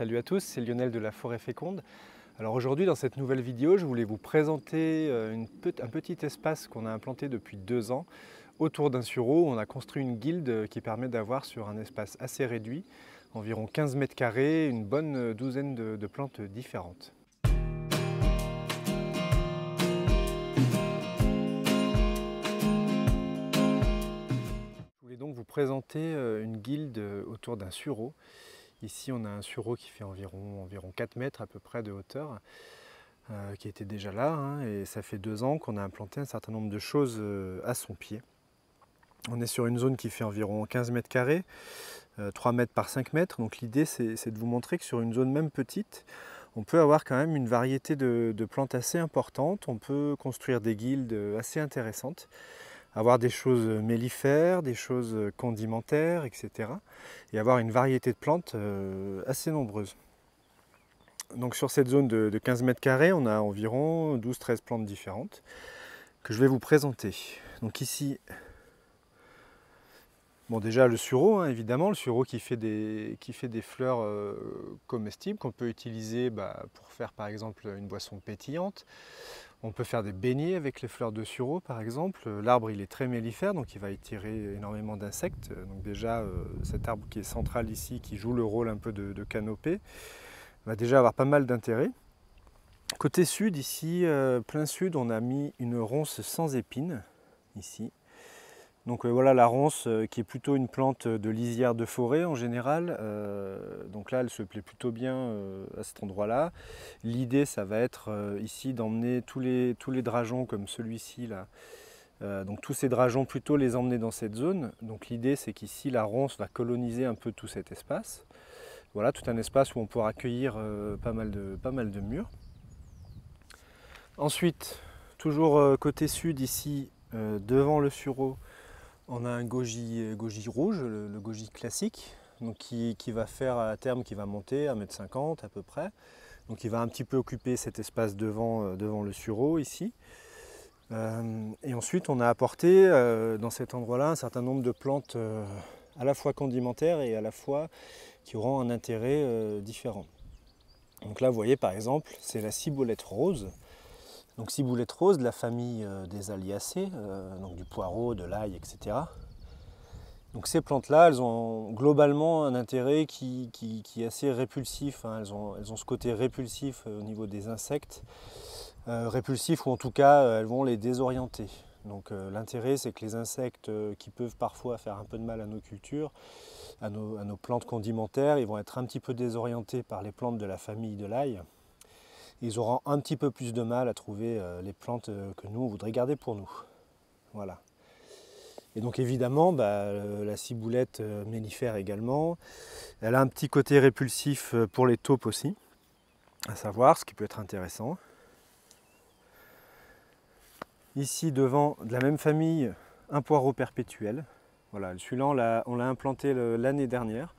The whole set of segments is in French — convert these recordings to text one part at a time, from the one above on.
salut à tous, c'est Lionel de la Forêt Féconde. Alors aujourd'hui dans cette nouvelle vidéo, je voulais vous présenter un petit espace qu'on a implanté depuis 2 ans autour d'un sureau. On a construit une guilde qui permet d'avoir sur un espace assez réduit, environ 15 mètres carrés, une bonne douzaine de plantes différentes. Je voulais donc vous présenter une guilde autour d'un sureau. Ici, on a un sureau qui fait environ 4 mètres à peu près de hauteur, qui était déjà là, et ça fait 2 ans qu'on a implanté un certain nombre de choses à son pied. On est sur une zone qui fait environ 15 mètres carrés, 3 mètres par 5 mètres. Donc l'idée, c'est de vous montrer que sur une zone même petite, on peut avoir quand même une variété de plantes assez importante. On peut construire des guildes assez intéressantes, avoir des choses mellifères, des choses condimentaires, etc. Et avoir une variété de plantes assez nombreuse. Donc sur cette zone de 15 mètres carrés, on a environ 12-13 plantes différentes que je vais vous présenter. Donc ici, bon déjà le sureau, évidemment, le sureau qui fait des fleurs comestibles qu'on peut utiliser pour faire par exemple une boisson pétillante. On peut faire des beignets avec les fleurs de sureau par exemple. L'arbre il est très mellifère, donc il va attirer énormément d'insectes. Donc déjà cet arbre qui est central ici, qui joue le rôle un peu de canopée, va déjà avoir pas mal d'intérêt. Côté sud ici, plein sud, on a mis une ronce sans épines ici. Donc voilà la ronce qui est plutôt une plante de lisière de forêt en général. Donc là elle se plaît plutôt bien à cet endroit là. L'idée ça va être ici d'emmener tous les drageons comme celui-ci là. Donc tous ces drageons plutôt les emmener dans cette zone. Donc l'idée c'est qu'ici la ronce va coloniser un peu tout cet espace. Voilà, tout un espace où on pourra accueillir pas mal de murs. Ensuite, toujours côté sud ici, devant le sureau, on a un goji rouge, le goji classique, donc qui va faire à terme, qui va monter à 1,50 m à peu près. Donc il va un petit peu occuper cet espace devant le sureau ici. Et ensuite on a apporté dans cet endroit-là un certain nombre de plantes à la fois condimentaires et à la fois qui auront un intérêt différent. Donc là vous voyez par exemple c'est la ciboulette rose. Donc ciboulette rose de la famille des Aliacées, donc du poireau, de l'ail, etc. Donc ces plantes-là, elles ont globalement un intérêt qui est assez répulsif. Elles ont ce côté répulsif au niveau des insectes, répulsif ou en tout cas elles vont les désorienter. Donc l'intérêt c'est que les insectes qui peuvent parfois faire un peu de mal à nos cultures, à nos plantes condimentaires, ils vont être un petit peu désorientés par les plantes de la famille de l'ail. Ils auront un petit peu plus de mal à trouver les plantes que nous on voudrait garder pour nous. Voilà. Et donc évidemment, la ciboulette mellifère également, elle a un petit côté répulsif pour les taupes aussi, à savoir, ce qui peut être intéressant. Ici devant, de la même famille, un poireau perpétuel. Voilà, celui-là on l'a implanté l'année dernière.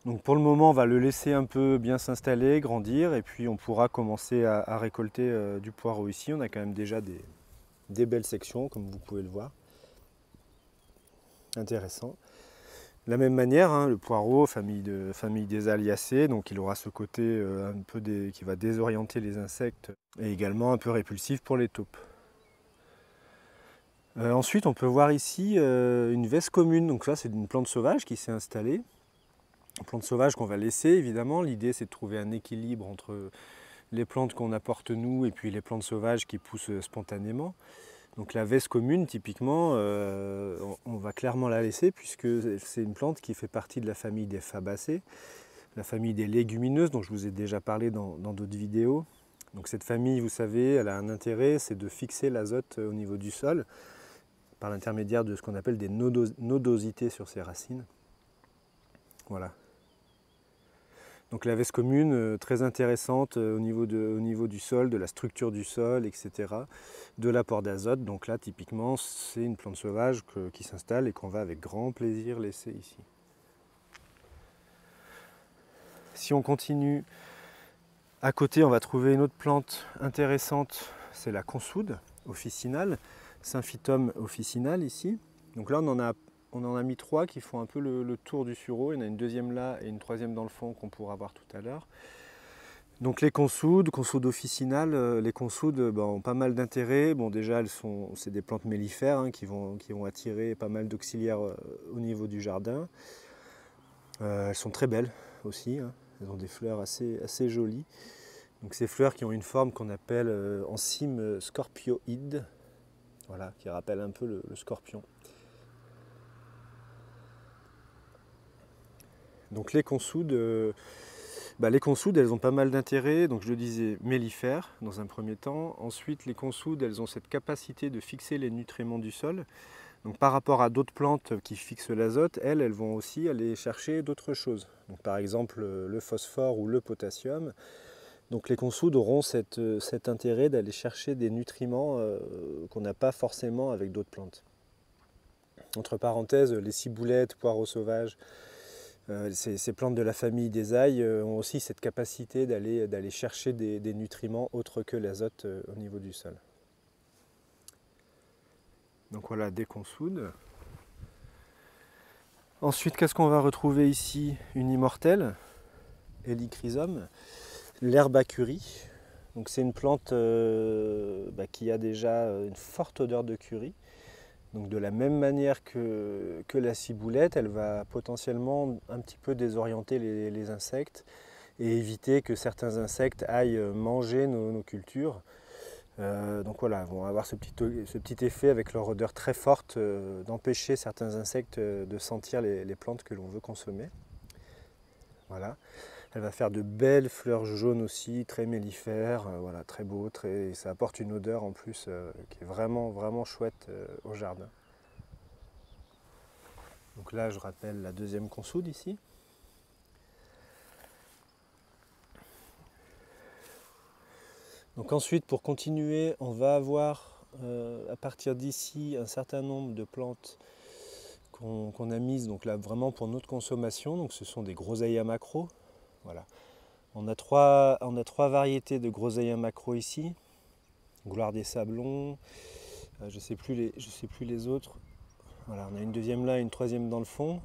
Donc pour le moment on va le laisser un peu bien s'installer, grandir, et puis on pourra commencer à récolter du poireau ici. On a quand même déjà des belles sections comme vous pouvez le voir. Intéressant. De la même manière, le poireau, famille des Aliacées, donc il aura ce côté un peu qui va désorienter les insectes et également un peu répulsif pour les taupes. Ensuite on peut voir ici une veste commune, donc ça c'est une plante sauvage qui s'est installée. Plante sauvage qu'on va laisser évidemment. L'idée c'est de trouver un équilibre entre les plantes qu'on apporte nous et puis les plantes sauvages qui poussent spontanément. Donc la veste commune typiquement on va clairement la laisser puisque c'est une plante qui fait partie de la famille des Fabacées, la famille des légumineuses dont je vous ai déjà parlé dans d'autres vidéos. Donc cette famille, vous savez, elle a un intérêt, c'est de fixer l'azote au niveau du sol par l'intermédiaire de ce qu'on appelle des nodosités sur ses racines. Voilà. Donc la veste commune, très intéressante au niveau du sol, de la structure du sol, etc. De l'apport d'azote. Donc là, typiquement, c'est une plante sauvage qui s'installe et qu'on va avec grand plaisir laisser ici. Si on continue, à côté, on va trouver une autre plante intéressante, c'est la consoude officinale, Symphytum officinal ici. Donc là, on en a on en a mis 3 qui font un peu le tour du sureau. Il y en a une deuxième là et une troisième dans le fond qu'on pourra voir tout à l'heure. Donc les consoudes officinales, les consoudes ont pas mal d'intérêt. Bon, déjà, c'est des plantes mellifères qui vont attirer pas mal d'auxiliaires au niveau du jardin. Elles sont très belles aussi, hein. Elles ont des fleurs assez jolies. Donc ces fleurs qui ont une forme qu'on appelle en cyme scorpioïde, voilà, qui rappelle un peu le scorpion. Donc les consoudes, elles ont pas mal d'intérêt. Donc je le disais, mellifères dans un premier temps. Ensuite, les consoudes, elles ont cette capacité de fixer les nutriments du sol. Donc par rapport à d'autres plantes qui fixent l'azote, elles vont aussi aller chercher d'autres choses. Donc par exemple le phosphore ou le potassium. Donc les consoudes auront cet intérêt d'aller chercher des nutriments qu'on n'a pas forcément avec d'autres plantes. Entre parenthèses, les ciboulettes, poireaux sauvages, ces plantes de la famille des ailles ont aussi cette capacité d'aller chercher des nutriments autres que l'azote au niveau du sol. Donc voilà, des consoudes. Ensuite, qu'est-ce qu'on va retrouver ici? Une immortelle, Helichrysum, l'herbe à curry. Donc c'est une plante qui a déjà une forte odeur de curry. Donc de la même manière que la ciboulette, elle va potentiellement un petit peu désorienter les insectes et éviter que certains insectes aillent manger nos cultures. Donc voilà, elles vont avoir ce petit effet avec leur odeur très forte d'empêcher certains insectes de sentir les plantes que l'on veut consommer. Voilà. Elle va faire de belles fleurs jaunes aussi, très mellifères, voilà, très beau, ça apporte une odeur en plus qui est vraiment chouette au jardin. Donc là, je rappelle la deuxième consoude ici. Donc ensuite, pour continuer, on va avoir à partir d'ici un certain nombre de plantes qu'on a mises donc là vraiment pour notre consommation. Donc ce sont des groseilles à macro. Voilà. On a trois variétés de groseilles à macro ici. Gloire des Sablons, je ne sais plus les autres. Voilà, on a une deuxième là, une troisième dans le fond.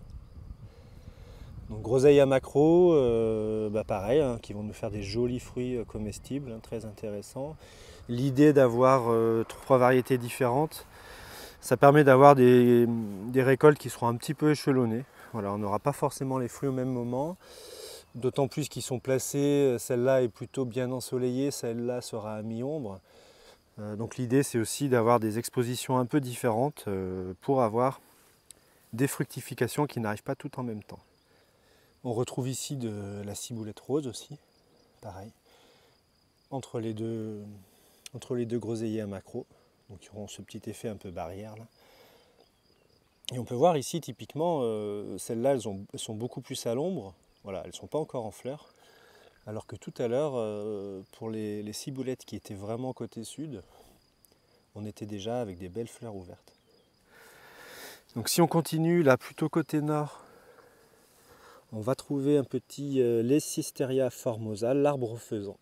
Donc groseilles à macro, pareil, hein, qui vont nous faire des jolis fruits comestibles, hein, très intéressants. L'idée d'avoir 3 variétés différentes, ça permet d'avoir des récoltes qui seront un petit peu échelonnées. Voilà, on n'aura pas forcément les fruits au même moment, d'autant plus qu'ils sont placés, celle-là est plutôt bien ensoleillée, celle-là sera à mi-ombre. Donc l'idée c'est aussi d'avoir des expositions un peu différentes pour avoir des fructifications qui n'arrivent pas toutes en même temps. On retrouve ici de la ciboulette rose aussi, pareil, entre les deux groseilliers à macro, donc qui auront ce petit effet un peu barrière là. Et on peut voir ici typiquement, celles-là elles sont beaucoup plus à l'ombre, voilà, elles ne sont pas encore en fleurs, alors que tout à l'heure, pour les ciboulettes qui étaient vraiment côté sud, on était déjà avec des belles fleurs ouvertes. Donc si on continue là plutôt côté nord, on va trouver un petit Lecisteria formosa, l'arbre faisant.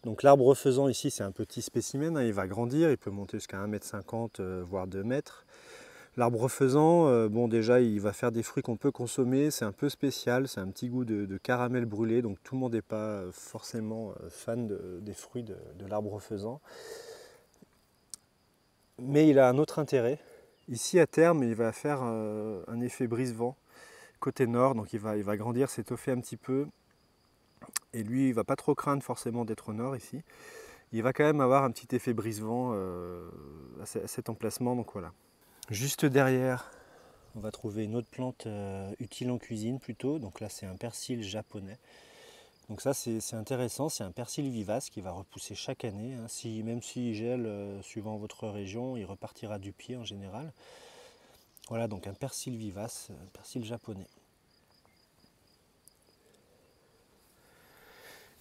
Donc l'arbre faisant ici c'est un petit spécimen, hein, il va grandir, il peut monter jusqu'à 1,50 m voire 2 mètres. L'arbre faisant, bon déjà il va faire des fruits qu'on peut consommer, c'est un peu spécial, c'est un petit goût de caramel brûlé, donc tout le monde n'est pas forcément fan des fruits de l'arbre faisant. Mais il a un autre intérêt. Ici à terme il va faire un effet brise-vent côté nord, donc il va grandir, s'étoffer un petit peu. Et lui, il ne va pas trop craindre forcément d'être au nord ici. Il va quand même avoir un petit effet brise-vent à cet emplacement, donc voilà. Juste derrière, on va trouver une autre plante utile en cuisine plutôt. Donc là, c'est un persil japonais. Donc ça, c'est intéressant, c'est un persil vivace qui va repousser chaque année. Hein. Même s'il gèle, suivant votre région, il repartira du pied en général. Voilà, donc un persil vivace, un persil japonais.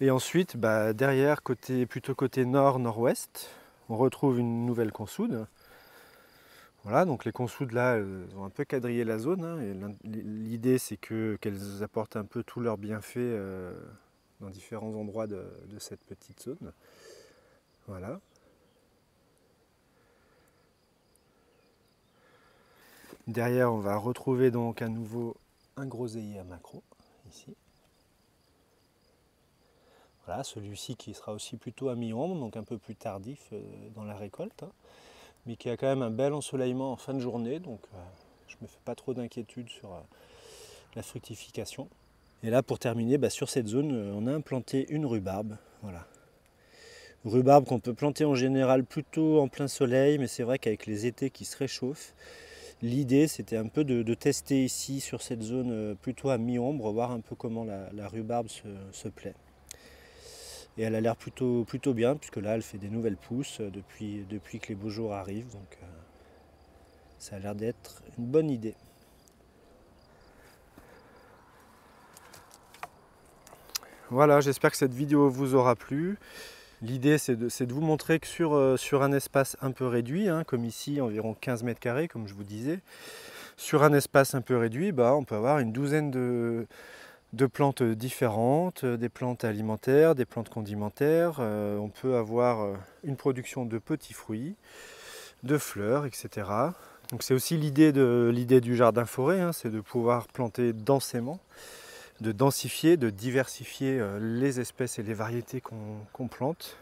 Et ensuite, derrière, plutôt côté nord-nord-ouest, on retrouve une nouvelle consoude. Voilà, donc les consoudes là, elles ont un peu quadrillé la zone. Hein, l'idée, c'est qu'elles apportent un peu tous leurs bienfaits dans différents endroits de cette petite zone. Voilà. Derrière, on va retrouver donc à nouveau un groseillier à macro, ici. Voilà, celui-ci qui sera aussi plutôt à mi-ombre, donc un peu plus tardif dans la récolte, hein, mais qui a quand même un bel ensoleillement en fin de journée, donc je ne me fais pas trop d'inquiétude sur la fructification. Et là, pour terminer, sur cette zone, on a implanté une rhubarbe. Voilà. Rhubarbe qu'on peut planter en général plutôt en plein soleil, mais c'est vrai qu'avec les étés qui se réchauffent, l'idée c'était un peu de tester ici sur cette zone plutôt à mi-ombre, voir un peu comment la rhubarbe se plaît. Et elle a l'air plutôt bien, puisque là elle fait des nouvelles pousses depuis que les beaux jours arrivent, donc ça a l'air d'être une bonne idée. Voilà, j'espère que cette vidéo vous aura plu. L'idée c'est de vous montrer que sur un espace un peu réduit, hein, comme ici environ 15 mètres carrés comme je vous disais, sur un espace un peu réduit, on peut avoir une douzaine de plantes différentes, des plantes alimentaires, des plantes condimentaires. On peut avoir une production de petits fruits, de fleurs, etc. Donc c'est aussi l'idée du jardin forêt, hein, c'est de pouvoir planter densément, de densifier, de diversifier les espèces et les variétés qu'on plante.